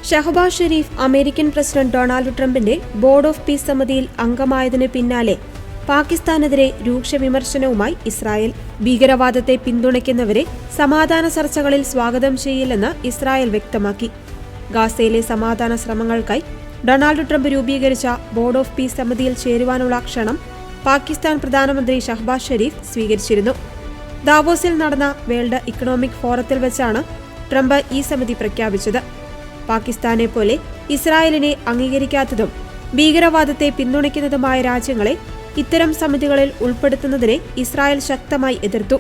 Shahbaz Sharif American president Donald ട്രംപിന്റെ board of peace സമിതിയിൽ അംഗമായതിനു പിന്നാലെ പാകിസ്ഥാനെതിരെ രൂക്ഷ വിമർശനവുമായി ഇസ്രായേൽ. ഭീകരവാദത്തെ പിന്തുണയ്ക്കുന്നവരെ സമാധാന ചർച്ചകളിൽ സ്വാഗതം ചെയ്യില്ലെന്ന് ഇസ്രായേൽ വ്യക്തമാക്കി. ഗാസയിലെ സമാധാന ശ്രമങ്ങൾക്കായി ഡൊണാൾഡ് ട്രംപ് രൂപീകരിച്ച ബോർഡ് ഓഫ് പീസ് സമിതിയിൽ ചേരുവാനുള്ള ക്ഷണം പാകിസ്ഥാൻ പ്രധാനമന്ത്രി ഷഹബാസ് ഷെരീഫ് സ്വീകരിച്ചിരുന്നു. ദാവോസിൽ നടന്ന വേൾഡ് ഇക്കണോമിക് ഫോറത്തിൽ വെച്ചാണ് ട്രംപ് ഈ സമിതി പ്രഖ്യാപിച്ചത്. പാകിസ്ഥാനെ പോലെ ഇസ്രായേലിനെ അംഗീകരിക്കാത്തതും ഭീകരവാദത്തെ പിന്തുണയ്ക്കുന്നതുമായ രാജ്യങ്ങളെ ഇത്തരം സമിതികളിൽ ഉൾപ്പെടുത്തുന്നതിനെ ഇസ്രായേൽ ശക്തമായി എതിർത്തു.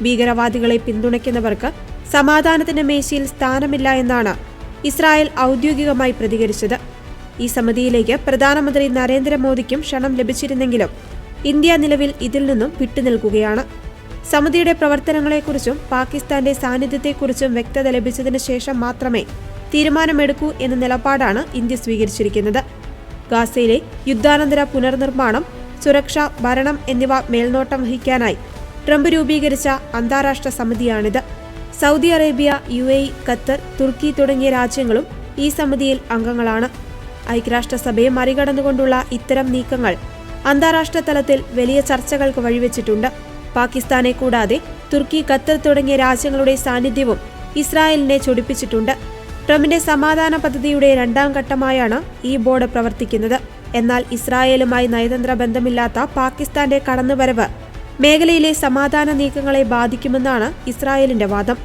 ഭീകരവാദികളെ പിന്തുണയ്ക്കുന്നവർക്ക് സമാധാനത്തിന്റെ മേശയിൽ സ്ഥാനമില്ല എന്നാണ് ഇസ്രായേൽ ഔദ്യോഗികമായി പ്രതികരിച്ചത്. ഈ സമിതിയിലേക്ക് പ്രധാനമന്ത്രി നരേന്ദ്രമോദിക്കും ക്ഷണം ലഭിച്ചിരുന്നെങ്കിലും ഇന്ത്യ നിലവിൽ ഇതിൽ നിന്നും വിട്ടുനിൽക്കുകയാണ്. സമിതിയുടെ പ്രവർത്തനങ്ങളെക്കുറിച്ചും പാകിസ്ഥാന്റെ സാന്നിധ്യത്തെക്കുറിച്ചും വ്യക്തത ലഭിച്ചതിന് ശേഷം മാത്രമേ തീരുമാനമെടുക്കൂ എന്ന നിലപാടാണ് ഇന്ത്യ സ്വീകരിച്ചിരിക്കുന്നത്. ഗാസയിലെ യുദ്ധാനന്തര പുനർനിർമ്മാണം, സുരക്ഷ, ഭരണം എന്നിവ മേൽനോട്ടം വഹിക്കാനായി ട്രംപ് രൂപീകരിച്ച അന്താരാഷ്ട്ര സമിതിയാണിത്. സൗദി അറേബ്യ, UAE, ഖത്തർ, തുർക്കി തുടങ്ങിയ രാജ്യങ്ങളും ഈ സമിതിയിൽ അംഗങ്ങളാണ്. ഐക്യരാഷ്ട്രസഭയെ മറികടന്നുകൊണ്ടുള്ള ഇത്തരം നീക്കങ്ങൾ അന്താരാഷ്ട്ര തലത്തിൽ വലിയ ചർച്ചകൾക്ക് വഴിവെച്ചിട്ടുണ്ട്. പാകിസ്ഥാനെ കൂടാതെ തുർക്കി, ഖത്തർ തുടങ്ങിയ രാജ്യങ്ങളുടെ സാന്നിധ്യവും ഇസ്രായേലിനെ ചൊടിപ്പിച്ചിട്ടുണ്ട്. ട്രംപിന്റെ സമാധാന പദ്ധതിയുടെ രണ്ടാം ഘട്ടമായാണ് ഈ ബോർഡ് പ്രവർത്തിക്കുന്നത്. എന്നാൽ ഇസ്രായേലുമായി നയതന്ത്ര ബന്ധമില്ലാത്ത പാകിസ്ഥാന്റെ കടന്നുവരവ് മേഖലയിലെ സമാധാന നീക്കങ്ങളെ ബാധിക്കുമെന്നാണ് ഇസ്രായേലിന്റെ വാദം.